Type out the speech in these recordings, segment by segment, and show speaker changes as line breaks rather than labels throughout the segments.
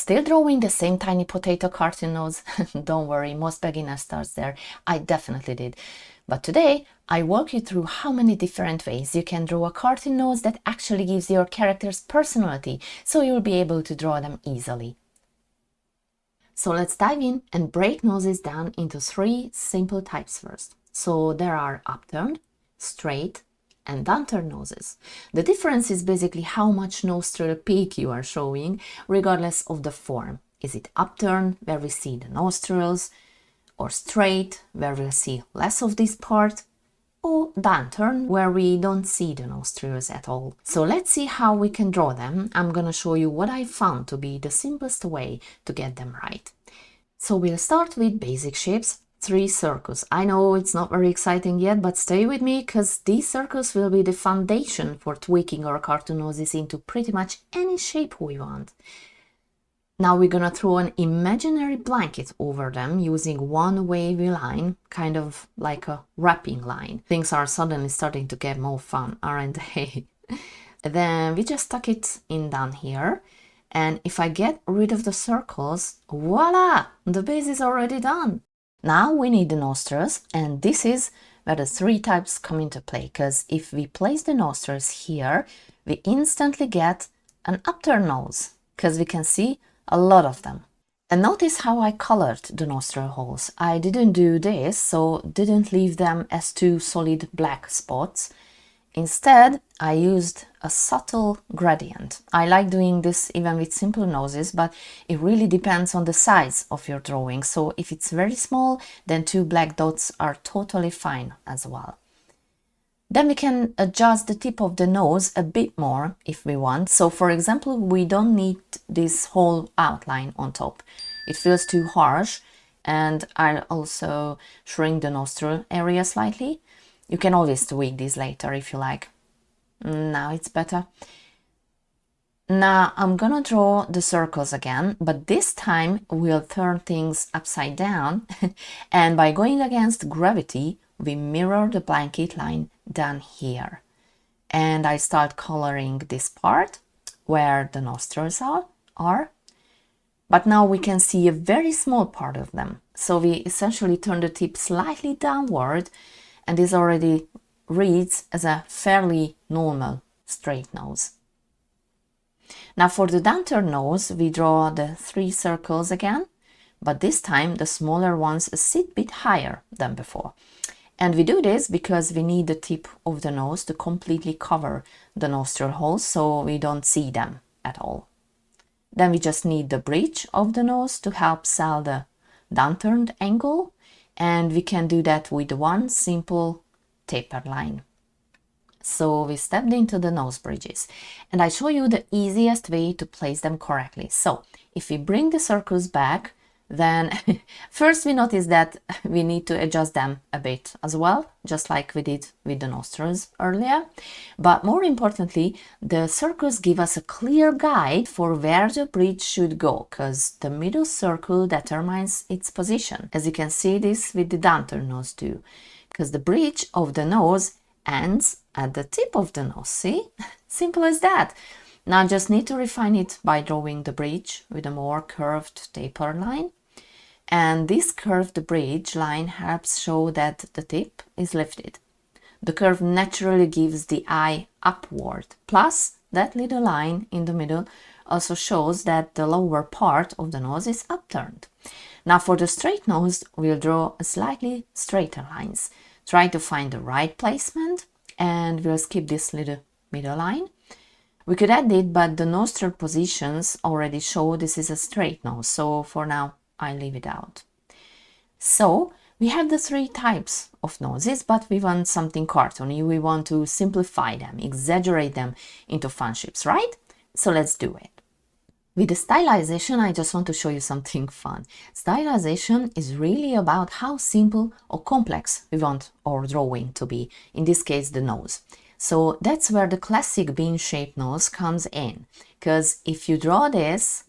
Still drawing the same tiny potato cartoon nose? Don't worry, most beginners start there. I definitely did. But today, I walk you through how many different ways you can draw a cartoon nose that actually gives your characters personality, so you'll be able to draw them easily. So let's dive in and break noses down into 3 simple types first. So there are upturned, straight, and downturned noses. The difference is basically how much nostril peak you are showing, regardless of the form. Is it upturned, where we see the nostrils, or straight, where we'll see less of this part, or downturned, where we don't see the nostrils at all. So let's see how we can draw them. I'm gonna show you what I found to be the simplest way to get them right. So we'll start with basic shapes. 3 circles. I know it's not very exciting yet, but stay with me because these circles will be the foundation for tweaking our cartoon noses into pretty much any shape we want. Now we're gonna throw an imaginary blanket over them using one wavy line, kind of like a wrapping line. Things are suddenly starting to get more fun, aren't they? Then we just tuck it in down here. And if I get rid of the circles, voila! The base is already done. Now we need the nostrils, and this is where the 3 types come into play, because if we place the nostrils here, we instantly get an upturned nose, because we can see a lot of them. And notice how I colored the nostril holes. I didn't do this, so didn't leave them as 2 solid black spots. Instead, I used a subtle gradient. I like doing this even with simple noses, but it really depends on the size of your drawing. So if it's very small, then 2 black dots are totally fine as well. Then we can adjust the tip of the nose a bit more if we want. So for example, we don't need this whole outline on top. It feels too harsh, and I'll also shrink the nostril area slightly. You can always tweak this later if you like. Now it's better. Now I'm gonna draw the circles again, but this time we'll turn things upside down and by going against gravity, we mirror the blanket line down here. And I start coloring this part where the nostrils are. But now we can see a very small part of them. So we essentially turn the tip slightly downward, and this already reads as a fairly normal straight nose. Now for the downturned nose, we draw the 3 circles again, but this time the smaller ones sit a bit higher than before. And we do this because we need the tip of the nose to completely cover the nostril holes so we don't see them at all. Then we just need the bridge of the nose to help sell the downturned angle, and we can do that with one simple taper line. So we stepped into the nose bridges, and I show you the easiest way to place them correctly. So if we bring the circles back, then first we notice that we need to adjust them a bit as well, just like we did with the nostrils earlier. But more importantly, the circles give us a clear guide for where the bridge should go, because the middle circle determines its position. As you can see this with the downturned nose too, because the bridge of the nose ends at the tip of the nose, see? Simple as that. Now I just need to refine it by drawing the bridge with a more curved taper line. And this curved bridge line helps show that the tip is lifted. The curve naturally gives the eye upward. Plus, that little line in the middle also shows that the lower part of the nose is upturned. Now for the straight nose, we'll draw slightly straighter lines. Try to find the right placement, and we'll skip this little middle line. We could add it, but the nostril positions already show this is a straight nose, so for now I leave it out. So we have the 3 types of noses, but we want something cartoony. We want to simplify them, exaggerate them into fun shapes, right? So let's do it. With the stylization, I just want to show you something fun. Stylization is really about how simple or complex we want our drawing to be, in this case the nose. So that's where the classic bean-shaped nose comes in, because if you draw this,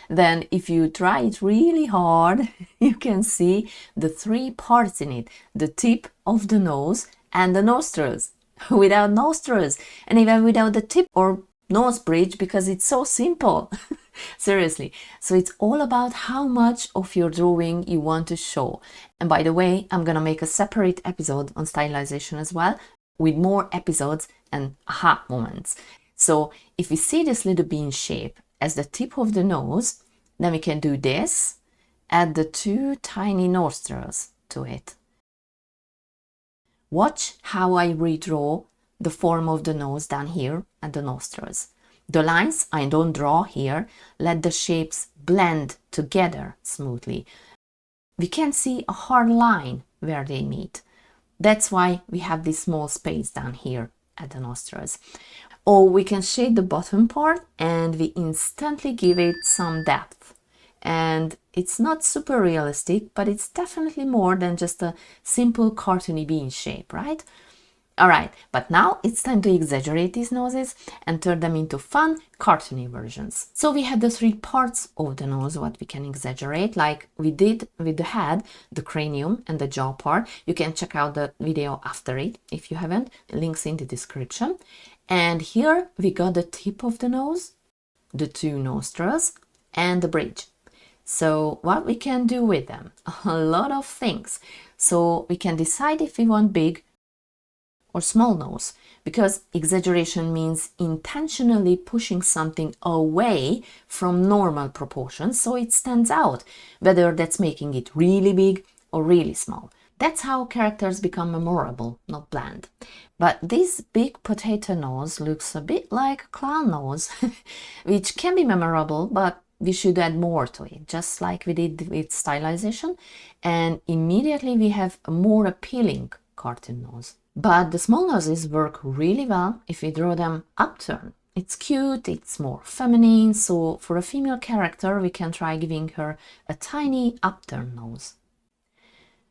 then if you try it really hard, you can see the 3 parts in it, the tip of the nose and the nostrils. Without nostrils, and even without the tip or nose bridge, because it's so simple. Seriously. So it's all about how much of your drawing you want to show. And by the way, I'm gonna make a separate episode on stylization as well, with more episodes and aha moments. So if we see this little bean shape as the tip of the nose, then we can do this, add the two tiny nostrils to it. Watch how I redraw the form of the nose down here and the nostrils. The lines I don't draw here, let the shapes blend together smoothly. We can see a hard line where they meet. That's why we have this small space down here at the nostrils. Or we can shade the bottom part and we instantly give it some depth. And it's not super realistic, but it's definitely more than just a simple cartoony bean shape, right? Alright, but now it's time to exaggerate these noses and turn them into fun, cartoony versions. So we have the three parts of the nose what we can exaggerate, like we did with the head, the cranium and the jaw part. You can check out the video after it if you haven't, links in the description. And here we got the tip of the nose, the two nostrils and the bridge. So what we can do with them? A lot of things. So we can decide if we want big or small nose, because exaggeration means intentionally pushing something away from normal proportions so it stands out, whether that's making it really big or really small. That's how characters become memorable, not bland. But this big potato nose looks a bit like a clown nose, which can be memorable, but we should add more to it, just like we did with stylization, and immediately we have a more appealing cartoon nose. But the small noses work really well if we draw them upturned. It's cute, it's more feminine, so for a female character we can try giving her a tiny upturned nose.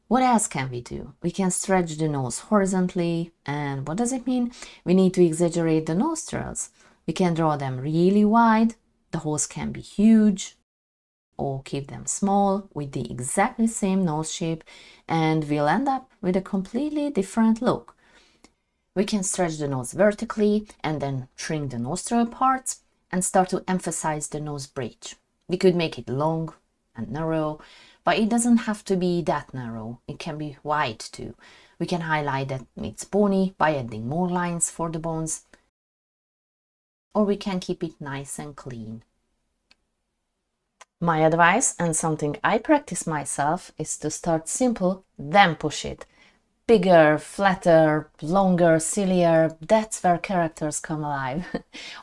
What else can we do? We can stretch the nose horizontally, and what does it mean? We need to exaggerate the nostrils. We can draw them really wide, the holes can be huge, or keep them small with the exactly same nose shape, and we'll end up with a completely different look. We can stretch the nose vertically and then shrink the nostril parts and start to emphasize the nose bridge. We could make it long and narrow, but it doesn't have to be that narrow. It can be wide too. We can highlight that it's bony by adding more lines for the bones, or we can keep it nice and clean. My advice, and something I practice myself, is to start simple, then push it. Bigger, flatter, longer, sillier, that's where characters come alive.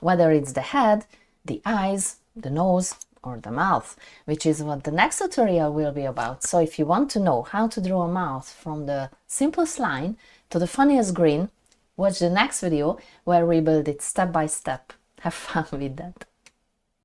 Whether it's the head, the eyes, the nose, or the mouth, which is what the next tutorial will be about. So if you want to know how to draw a mouth from the simplest line to the funniest grin, watch the next video where we build it step by step. Have fun with that.